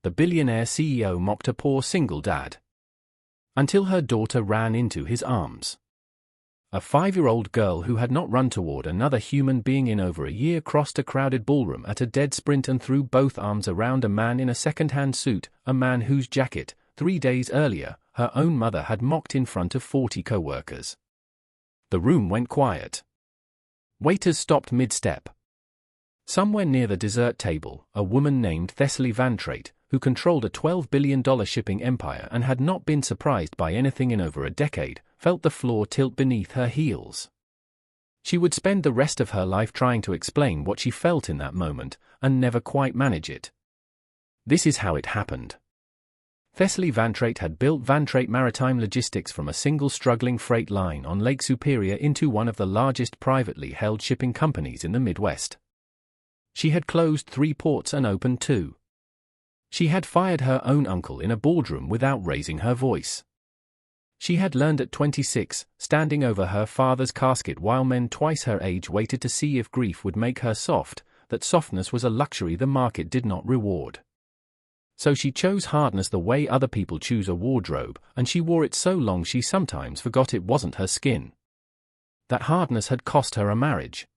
the billionaire CEO mocked a poor single dad. Until her daughter ran into his arms. A 5-year-old girl who had not run toward another human being in over a year crossed a crowded ballroom at a dead sprint and threw both arms around a man in a second-hand suit, a man whose jacket, 3 days earlier, her own mother had mocked in front of 40 coworkers. The room went quiet. Waiters stopped mid-step. Somewhere near the dessert table, a woman named Thessaly Vantreight, who controlled a $12 billion shipping empire and had not been surprised by anything in over a decade, felt the floor tilt beneath her heels. She would spend the rest of her life trying to explain what she felt in that moment, and never quite manage it. This is how it happened. Thessaly Vantreight had built Vantreight Maritime Logistics from a single struggling freight line on Lake Superior into one of the largest privately held shipping companies in the Midwest. She had closed 3 ports and opened 2. She had fired her own uncle in a boardroom without raising her voice. She had learned at 26, standing over her father's casket while men twice her age waited to see if grief would make her soft, that softness was a luxury the market did not reward. So she chose hardness the way other people choose a wardrobe, and she wore it so long she sometimes forgot it wasn't her skin. That hardness had cost her a marriage.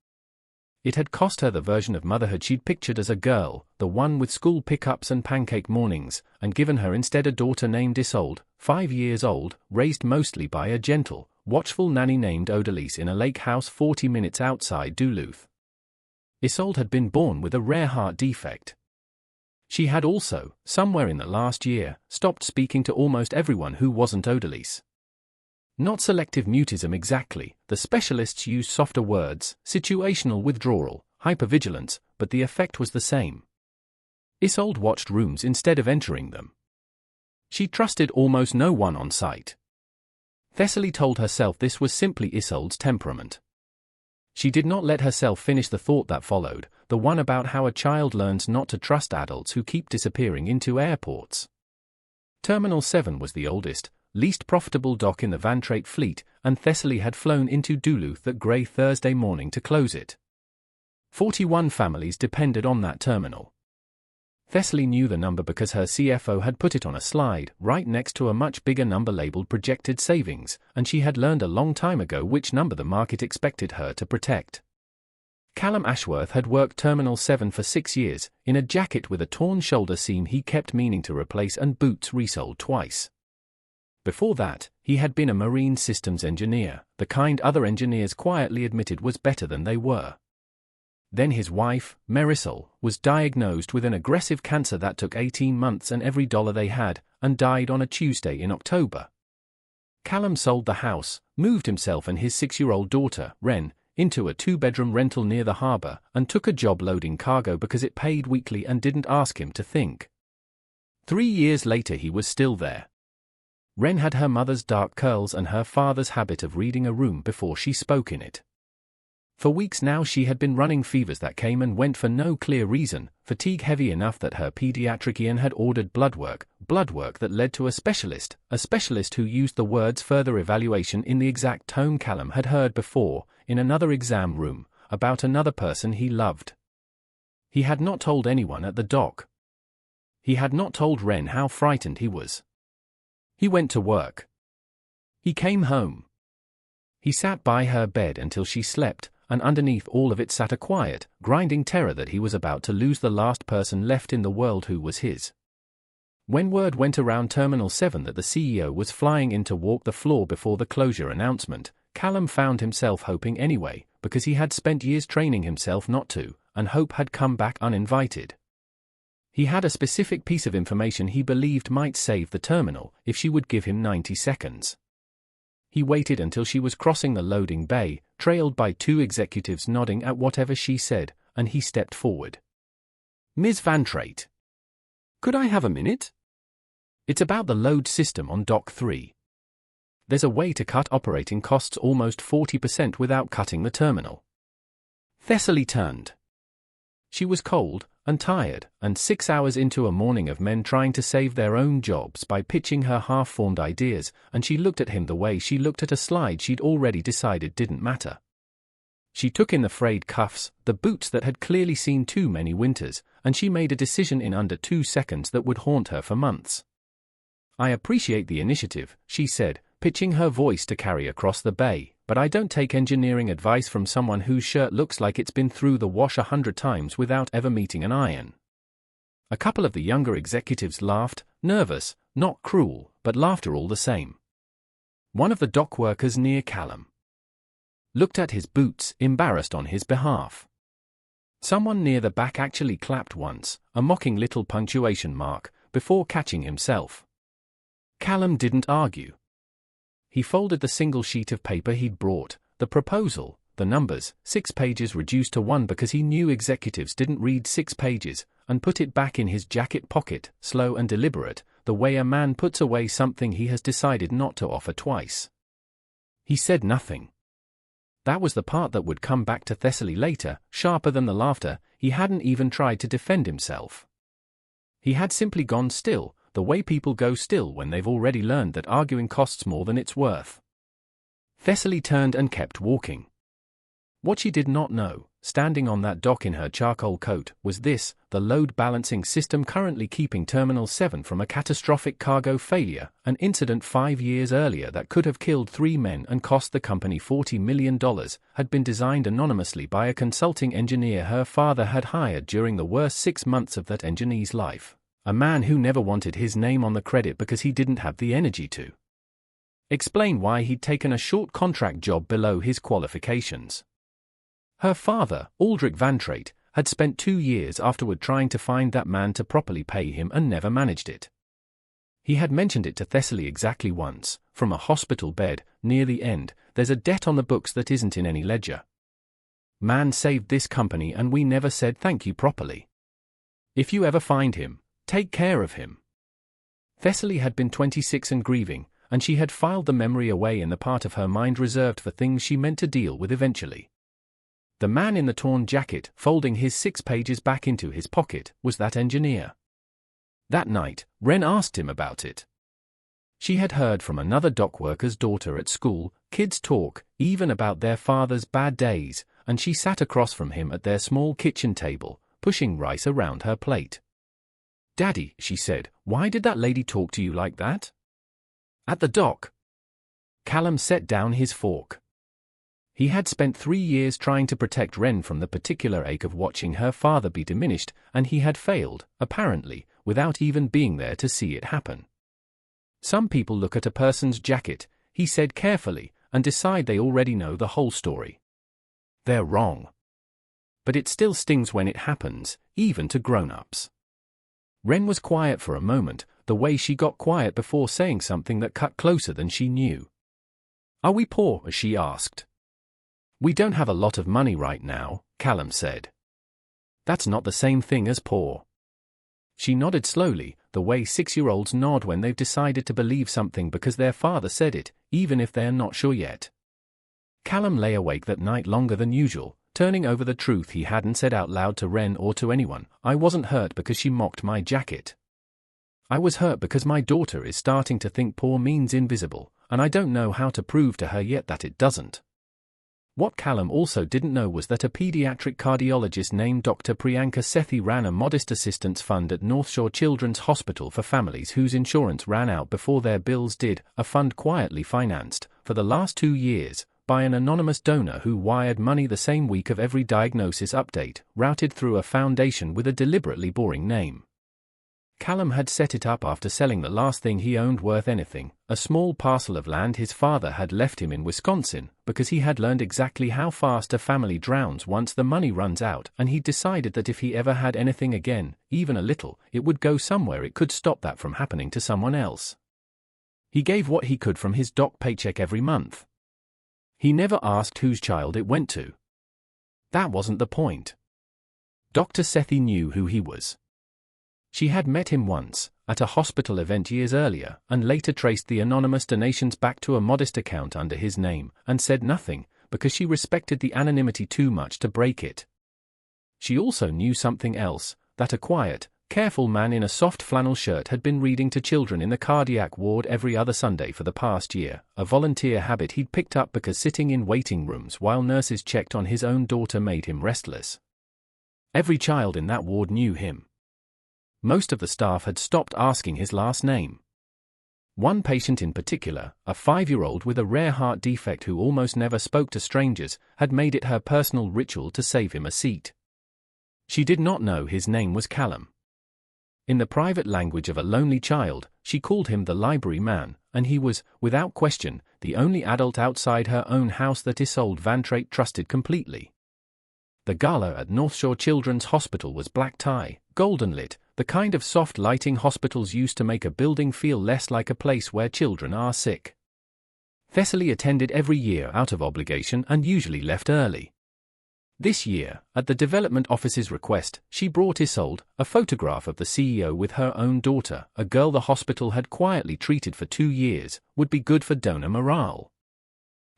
It had cost her the version of motherhood she'd pictured as a girl, the one with school pickups and pancake mornings, and given her instead a daughter named Isolde, 5 years old, raised mostly by a gentle, watchful nanny named Odalise in a lake house 40 minutes outside Duluth. Isolde had been born with a rare heart defect. She had also, somewhere in the last year, stopped speaking to almost everyone who wasn't Odalise. Not selective mutism exactly, the specialists used softer words, situational withdrawal, hypervigilance, but the effect was the same. Isolde watched rooms instead of entering them. She trusted almost no one on site. Thessaly told herself this was simply Isolde's temperament. She did not let herself finish the thought that followed, the one about how a child learns not to trust adults who keep disappearing into airports. Terminal 7 was the oldest, least profitable dock in the Vantreight fleet, and Thessaly had flown into Duluth that grey Thursday morning to close it. 41 families depended on that terminal. Thessaly knew the number because her CFO had put it on a slide, right next to a much bigger number labeled projected savings, and she had learned a long time ago which number the market expected her to protect. Callum Ashworth had worked Terminal 7 for 6 years, in a jacket with a torn shoulder seam he kept meaning to replace and boots resold twice. Before that, he had been a marine systems engineer, the kind other engineers quietly admitted was better than they were. Then his wife, Marisol, was diagnosed with an aggressive cancer that took 18 months and every dollar they had, and died on a Tuesday in October. Callum sold the house, moved himself and his 6-year-old daughter, Wren, into a 2-bedroom rental near the harbor, and took a job loading cargo because it paid weekly and didn't ask him to think. 3 years later he was still there. Wren had her mother's dark curls and her father's habit of reading a room before she spoke in it. For weeks now she had been running fevers that came and went for no clear reason, fatigue heavy enough that her pediatrician had ordered blood work that led to a specialist who used the words further evaluation in the exact tone Callum had heard before, in another exam room, about another person he loved. He had not told anyone at the dock. He had not told Wren how frightened he was. He went to work. He came home. He sat by her bed until she slept, and underneath all of it sat a quiet, grinding terror that he was about to lose the last person left in the world who was his. When word went around Terminal 7 that the CEO was flying in to walk the floor before the closure announcement, Callum found himself hoping anyway, because he had spent years training himself not to, and hope had come back uninvited. He had a specific piece of information he believed might save the terminal if she would give him 90 seconds. He waited until she was crossing the loading bay, trailed by 2 executives nodding at whatever she said, and he stepped forward. "Ms. Vantreight. Could I have a minute? It's about the load system on Dock 3. There's a way to cut operating costs almost 40% without cutting the terminal." Thessaly turned. She was cold and tired, and 6 hours into a morning of men trying to save their own jobs by pitching her half-formed ideas, and she looked at him the way she looked at a slide she'd already decided didn't matter. She took in the frayed cuffs, the boots that had clearly seen too many winters, and she made a decision in under 2 seconds that would haunt her for months. "I appreciate the initiative," she said, pitching her voice to carry across the bay, "but I don't take engineering advice from someone whose shirt looks like it's been through the wash 100 times without ever meeting an iron." A couple of the younger executives laughed, nervous, not cruel, but laughter all the same. One of the dock workers near Callum looked at his boots, embarrassed on his behalf. Someone near the back actually clapped once, a mocking little punctuation mark, before catching himself. Callum didn't argue. He folded the single sheet of paper he'd brought, the proposal, the numbers, 6 pages reduced to 1 because he knew executives didn't read 6 pages, and put it back in his jacket pocket, slow and deliberate, the way a man puts away something he has decided not to offer twice. He said nothing. That was the part that would come back to Thessaly later, sharper than the laughter. He hadn't even tried to defend himself. He had simply gone still, the way people go still when they've already learned that arguing costs more than it's worth. Thessaly turned and kept walking. What she did not know, standing on that dock in her charcoal coat, was this: the load balancing system currently keeping Terminal 7 from a catastrophic cargo failure, an incident 5 years earlier that could have killed 3 men and cost the company $40 million, had been designed anonymously by a consulting engineer her father had hired during the worst 6 months of that engineer's life, a man who never wanted his name on the credit because he didn't have the energy to explain why he'd taken a short contract job below his qualifications. Her father, Aldrich Vantreight, had spent 2 years afterward trying to find that man to properly pay him and never managed it. He had mentioned it to Thessaly exactly once, from a hospital bed, near the end: "There's a debt on the books that isn't in any ledger. Man saved this company and we never said thank you properly. If you ever find him, take care of him." Thessaly had been 26 and grieving, and she had filed the memory away in the part of her mind reserved for things she meant to deal with eventually. The man in the torn jacket, folding his 6 pages back into his pocket, was that engineer. That night, Wren asked him about it. She had heard from another dock worker's daughter at school, kids talk, even about their father's bad days, and she sat across from him at their small kitchen table, pushing rice around her plate. "Daddy," she said, "why did that lady talk to you like that?" "At the dock." Callum set down his fork. He had spent 3 years trying to protect Wren from the particular ache of watching her father be diminished, and he had failed, apparently, without even being there to see it happen. "Some people look at a person's jacket," he said carefully, "and decide they already know the whole story. They're wrong. But it still stings when it happens, even to grown-ups." Wren was quiet for a moment, the way she got quiet before saying something that cut closer than she knew. "Are we poor?" she asked. "We don't have a lot of money right now," Callum said. "That's not the same thing as poor." She nodded slowly, the way 6-year-olds nod when they've decided to believe something because their father said it, even if they're not sure yet. Callum lay awake that night longer than usual, turning over the truth he hadn't said out loud to Wren or to anyone. "I wasn't hurt because she mocked my jacket. I was hurt because my daughter is starting to think poor means invisible, and I don't know how to prove to her yet that it doesn't." What Callum also didn't know was that a pediatric cardiologist named Dr. Priyanka Sethi ran a modest assistance fund at North Shore Children's Hospital for families whose insurance ran out before their bills did, a fund quietly financed, for the last 2 years, by an anonymous donor who wired money the same week of every diagnosis update, routed through a foundation with a deliberately boring name. Callum had set it up after selling the last thing he owned worth anything, a small parcel of land his father had left him in Wisconsin, because he had learned exactly how fast a family drowns once the money runs out, and he decided that if he ever had anything again, even a little, it would go somewhere it could stop that from happening to someone else. He gave what he could from his dock paycheck every month. He never asked whose child it went to. That wasn't the point. Dr. Sethi knew who he was. She had met him once, at a hospital event years earlier, and later traced the anonymous donations back to a modest account under his name, and said nothing, because she respected the anonymity too much to break it. She also knew something else, that a quiet, careful man in a soft flannel shirt had been reading to children in the cardiac ward every other Sunday for the past year, a volunteer habit he'd picked up because sitting in waiting rooms while nurses checked on his own daughter made him restless. Every child in that ward knew him. Most of the staff had stopped asking his last name. One patient in particular, a 5-year-old with a rare heart defect who almost never spoke to strangers, had made it her personal ritual to save him a seat. She did not know his name was Callum. In the private language of a lonely child, she called him the library man, and he was, without question, the only adult outside her own house that Thessaly Vantreight trusted completely. The gala at North Shore Children's Hospital was black tie, golden lit, the kind of soft lighting hospitals use to make a building feel less like a place where children are sick. Thessaly attended every year out of obligation and usually left early. This year, at the development office's request, she brought Isolde, a photograph of the CEO with her own daughter, a girl the hospital had quietly treated for 2 years, would be good for donor morale.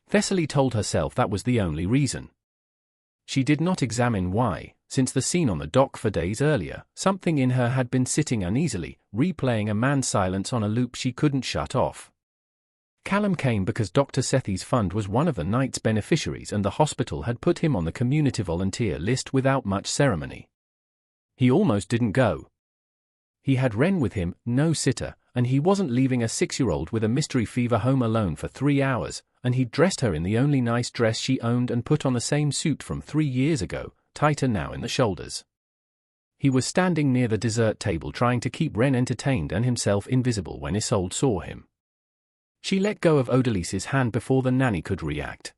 Thessaly told herself that was the only reason. She did not examine why. Since the scene on the dock 4 days earlier, something in her had been sitting uneasily, replaying a man's silence on a loop she couldn't shut off. Callum came because Dr. Sethi's fund was one of the night's beneficiaries and the hospital had put him on the community volunteer list without much ceremony. He almost didn't go. He had Ren with him, no sitter, and he wasn't leaving a 6-year-old with a mystery fever home alone for 3 hours, and he'd dressed her in the only nice dress she owned and put on the same suit from 3 years ago, tighter now in the shoulders. He was standing near the dessert table trying to keep Ren entertained and himself invisible when Isolde saw him. She let go of Odalise's hand before the nanny could react.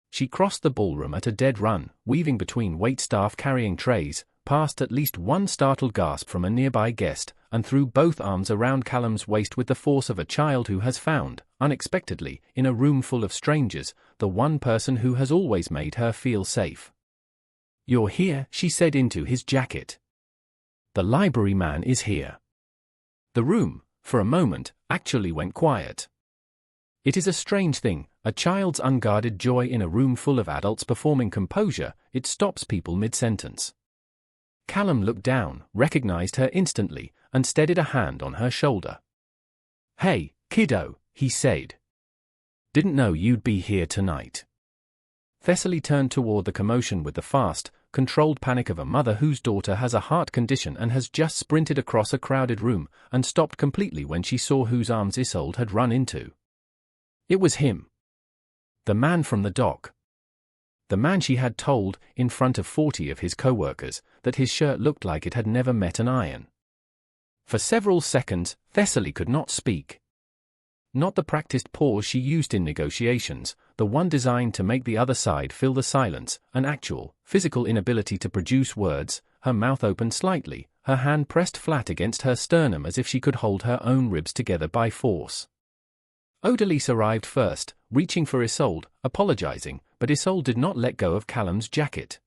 She crossed the ballroom at a dead run, weaving between waitstaff carrying trays, past at least one startled gasp from a nearby guest, and threw both arms around Callum's waist with the force of a child who has found, unexpectedly, in a room full of strangers, the one person who has always made her feel safe. "You're here," she said into his jacket. "The library man is here." The room, for a moment, actually went quiet. It is a strange thing, a child's unguarded joy in a room full of adults performing composure, it stops people mid-sentence. Callum looked down, recognized her instantly, and steadied a hand on her shoulder. "Hey, kiddo," he said. "Didn't know you'd be here tonight." Thessaly turned toward the commotion with the fast, controlled panic of a mother whose daughter has a heart condition and has just sprinted across a crowded room, and stopped completely when she saw whose arms Isolde had run into. It was him. The man from the dock. The man she had told, in front of 40 of his coworkers, that his shirt looked like it had never met an iron. For several seconds, Thessaly could not speak. Not the practiced pause she used in negotiations, the one designed to make the other side fill the silence, an actual, physical inability to produce words, her mouth opened slightly, her hand pressed flat against her sternum as if she could hold her own ribs together by force. Odalise arrived first, reaching for Isolde, apologizing, but Isolde did not let go of Callum's jacket.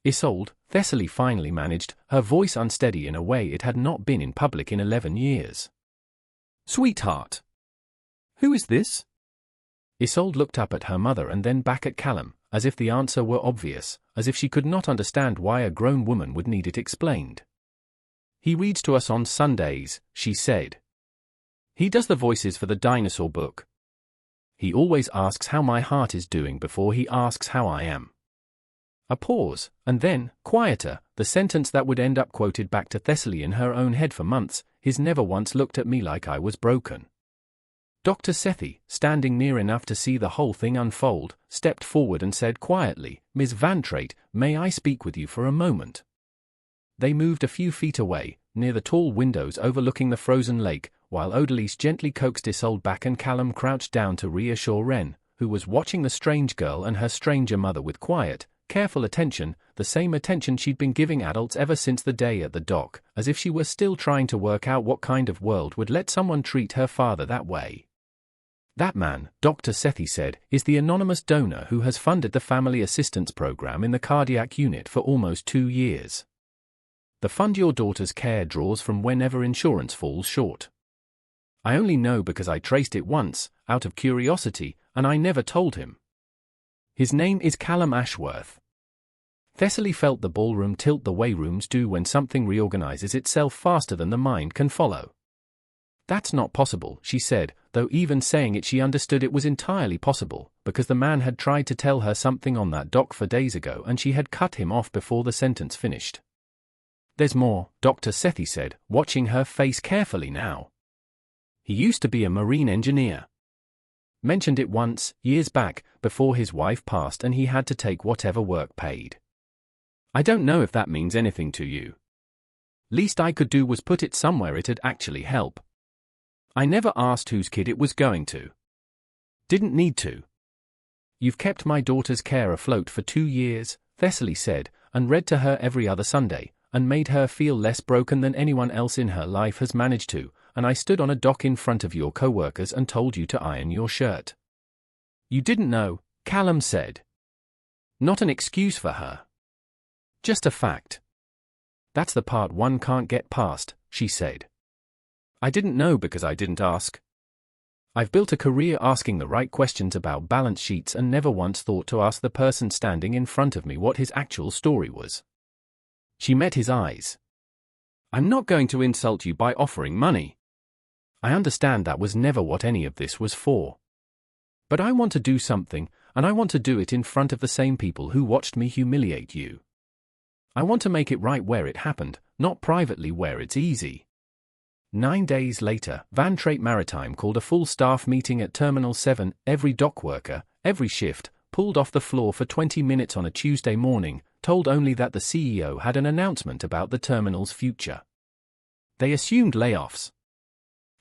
"Isolde," Thessaly finally managed, her voice unsteady in a way it had not been in public in 11 years. "Sweetheart. Who is this?" Isolde looked up at her mother and then back at Callum, as if the answer were obvious, as if she could not understand why a grown woman would need it explained. "He reads to us on Sundays," she said. "He does the voices for the dinosaur book. He always asks how my heart is doing before he asks how I am." A pause, and then, quieter, the sentence that would end up quoted back to Thessaly in her own head for months, "He's never once looked at me like I was broken." Dr. Sethi, standing near enough to see the whole thing unfold, stepped forward and said quietly, "Ms. Vantreight, may I speak with you for a moment?" They moved a few feet away, near the tall windows overlooking the frozen lake, while Odalise gently coaxed Isolde back and Callum crouched down to reassure Ren, who was watching the strange girl and her stranger mother with quiet, careful attention, the same attention she'd been giving adults ever since the day at the dock, as if she were still trying to work out what kind of world would let someone treat her father that way. "That man," Dr. Sethi said, "is the anonymous donor who has funded the family assistance program in the cardiac unit for almost 2 years. The fund your daughter's care draws from whenever insurance falls short. I only know because I traced it once, out of curiosity, and I never told him. His name is Callum Ashworth." Thessaly felt the ballroom tilt the way rooms do when something reorganizes itself faster than the mind can follow. "That's not possible," she said, though even saying it she understood it was entirely possible, because the man had tried to tell her something on that dock 4 days ago and she had cut him off before the sentence finished. "There's more," Dr. Sethi said, watching her face carefully now. "He used to be a marine engineer. Mentioned it once, years back, before his wife passed and he had to take whatever work paid. I don't know if that means anything to you. Least I could do was put it somewhere it'd actually help. I never asked whose kid it was going to. Didn't need to. You've kept my daughter's care afloat for 2 years, Thessaly said, and read to her every other Sunday, and made her feel less broken than anyone else in her life has managed to, and I stood on a dock in front of your coworkers and told you to iron your shirt. You didn't know, Callum said. Not an excuse for her. Just a fact. That's the part one can't get past, she said. I didn't know because I didn't ask. I've built a career asking the right questions about balance sheets and never once thought to ask the person standing in front of me what his actual story was. She met his eyes. I'm not going to insult you by offering money. I understand that was never what any of this was for. But I want to do something, and I want to do it in front of the same people who watched me humiliate you. I want to make it right where it happened, not privately where it's easy. 9 days later, Vantreight Maritime called a full staff meeting at Terminal 7. Every dock worker, every shift, pulled off the floor for 20 minutes on a Tuesday morning, told only that the CEO had an announcement about the terminal's future. They assumed layoffs.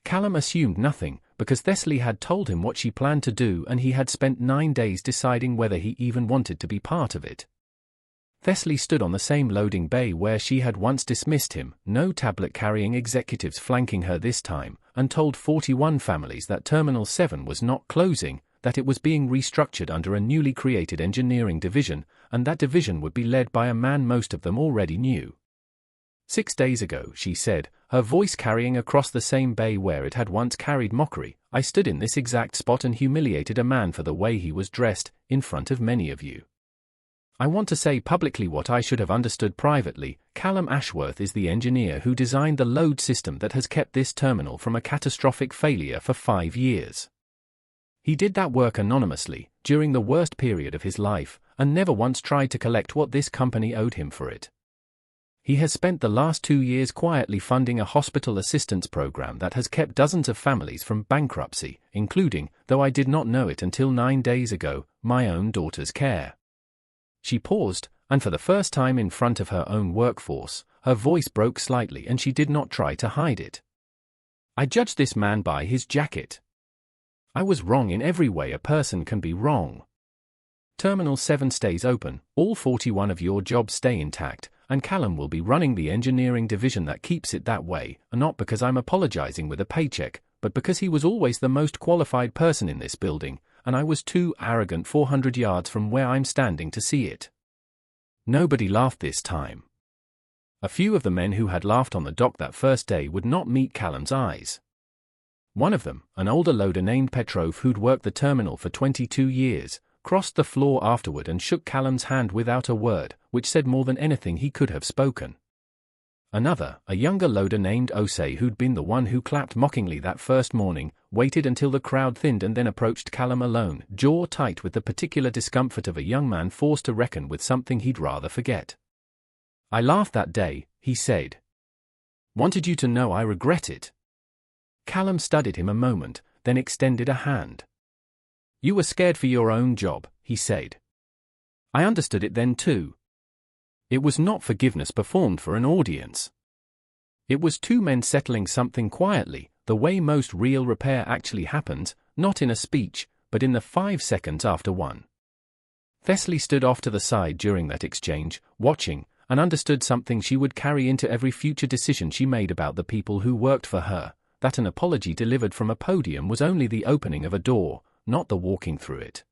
Callum assumed nothing, because Thessaly had told him what she planned to do and he had spent 9 days deciding whether he even wanted to be part of it. Thessaly stood on the same loading bay where she had once dismissed him, no tablet-carrying executives flanking her this time, and told 41 families that Terminal 7 was not closing, that it was being restructured under a newly created engineering division, and that division would be led by a man most of them already knew. 6 days ago, she said, her voice carrying across the same bay where it had once carried mockery, I stood in this exact spot and humiliated a man for the way he was dressed, in front of many of you. I want to say publicly what I should have understood privately. Callum Ashworth is the engineer who designed the load system that has kept this terminal from a catastrophic failure for 5 years. He did that work anonymously, during the worst period of his life, and never once tried to collect what this company owed him for it. He has spent the last 2 years quietly funding a hospital assistance program that has kept dozens of families from bankruptcy, including, though I did not know it until 9 days ago, my own daughter's care. She paused, and for the first time in front of her own workforce, her voice broke slightly and she did not try to hide it. I judged this man by his jacket. I was wrong in every way a person can be wrong. Terminal 7 stays open, all 41 of your jobs stay intact, and Callum will be running the engineering division that keeps it that way, not because I'm apologizing with a paycheck, but because he was always the most qualified person in this building, and I was too arrogant 400 yards from where I'm standing to see it. Nobody laughed this time. A few of the men who had laughed on the dock that first day would not meet Callum's eyes. One of them, an older loader named Petrov who'd worked the terminal for 22 years, crossed the floor afterward and shook Callum's hand without a word, which said more than anything he could have spoken. Another, a younger loader named Osei who'd been the one who clapped mockingly that first morning, waited until the crowd thinned and then approached Callum alone, jaw tight with the particular discomfort of a young man forced to reckon with something he'd rather forget. I laughed that day, he said. Wanted you to know I regret it. Callum studied him a moment, then extended a hand. You were scared for your own job, he said. I understood it then too. It was not forgiveness performed for an audience. It was 2 men settling something quietly, the way most real repair actually happens, not in a speech, but in the 5 seconds after one. Thessaly stood off to the side during that exchange, watching, and understood something she would carry into every future decision she made about the people who worked for her, that an apology delivered from a podium was only the opening of a door, not the walking through it.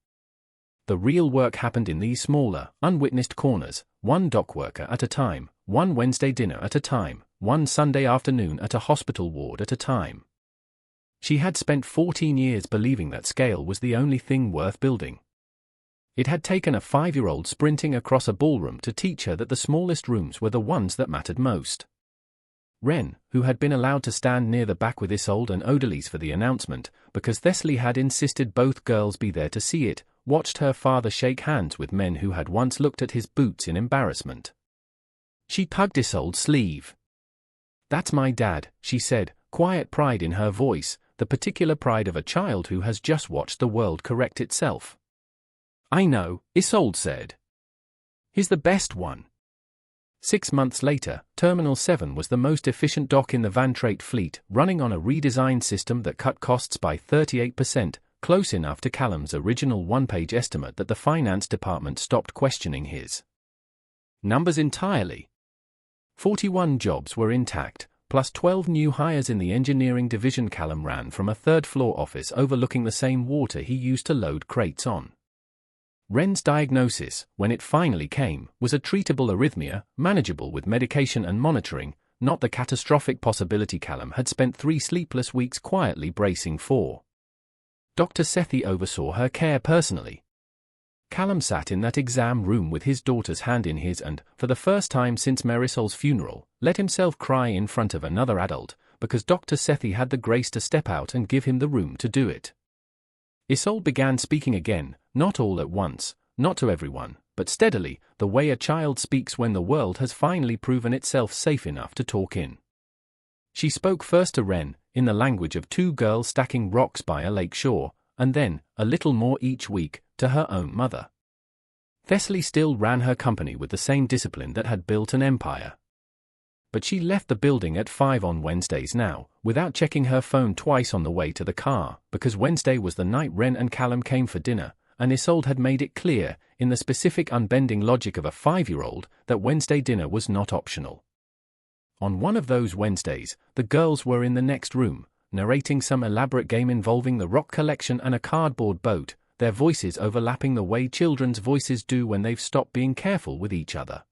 The real work happened in these smaller, unwitnessed corners, one dock worker at a time, one Wednesday dinner at a time, one Sunday afternoon at a hospital ward at a time. She had spent 14 years believing that scale was the only thing worth building. It had taken a 5-year-old sprinting across a ballroom to teach her that the smallest rooms were the ones that mattered most. Ren, who had been allowed to stand near the back with Isolde and Odalise for the announcement, because Thessaly had insisted both girls be there to see it, watched her father shake hands with men who had once looked at his boots in embarrassment. She tugged Isolde's sleeve. "That's my dad," she said, quiet pride in her voice, the particular pride of a child who has just watched the world correct itself. "I know," Isolde said. "He's the best one." 6 months later, Terminal 7 was the most efficient dock in the Vantreight fleet, running on a redesigned system that cut costs by 38%, close enough to Callum's original one-page estimate that the finance department stopped questioning his numbers entirely. 41 jobs were intact, plus 12 new hires in the engineering division. Callum ran from a third-floor office overlooking the same water he used to load crates on. Ren's diagnosis, when it finally came, was a treatable arrhythmia, manageable with medication and monitoring, not the catastrophic possibility Callum had spent 3 sleepless weeks quietly bracing for. Dr. Sethi oversaw her care personally. Callum sat in that exam room with his daughter's hand in his and, for the first time since Marisol's funeral, let himself cry in front of another adult, because Dr. Sethi had the grace to step out and give him the room to do it. Isolde began speaking again, not all at once, not to everyone, but steadily, the way a child speaks when the world has finally proven itself safe enough to talk in. She spoke first to Ren, in the language of 2 girls stacking rocks by a lake shore, and then, a little more each week, to her own mother. Thessaly still ran her company with the same discipline that had built an empire. But she left the building at 5 on Wednesdays now, without checking her phone twice on the way to the car, because Wednesday was the night Ren and Callum came for dinner, and Isolde had made it clear, in the specific unbending logic of a 5-year-old, that Wednesday dinner was not optional. On one of those Wednesdays, the girls were in the next room, narrating some elaborate game involving the rock collection and a cardboard boat, their voices overlapping the way children's voices do when they've stopped being careful with each other.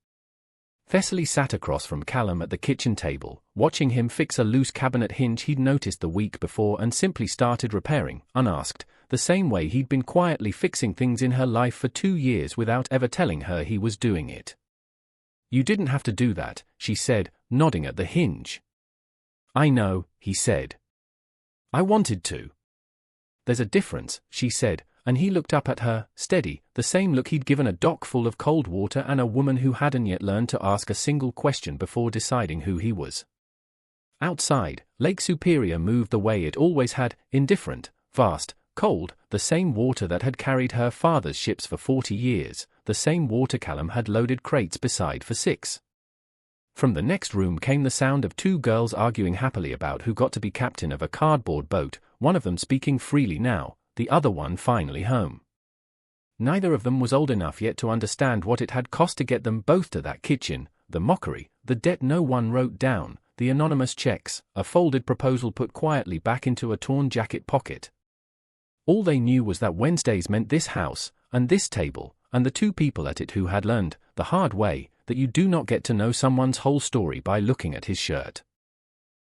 Thessaly sat across from Callum at the kitchen table, watching him fix a loose cabinet hinge he'd noticed the week before and simply started repairing, unasked, the same way he'd been quietly fixing things in her life for 2 years without ever telling her he was doing it. "You didn't have to do that," she said, nodding at the hinge. "I know," he said. "I wanted to." "There's a difference," she said, and he looked up at her, steady, the same look he'd given a dock full of cold water and a woman who hadn't yet learned to ask a single question before deciding who he was. Outside, Lake Superior moved the way it always had, indifferent, vast, cold, the same water that had carried her father's ships for 40 years, the same water Callum had loaded crates beside for 6. From the next room came the sound of 2 girls arguing happily about who got to be captain of a cardboard boat, one of them speaking freely now, the other one finally home. Neither of them was old enough yet to understand what it had cost to get them both to that kitchen, the mockery, the debt no one wrote down, the anonymous checks, a folded proposal put quietly back into a torn jacket pocket. All they knew was that Wednesdays meant this house, and this table, and the 2 people at it who had learned, the hard way, that you do not get to know someone's whole story by looking at his shirt.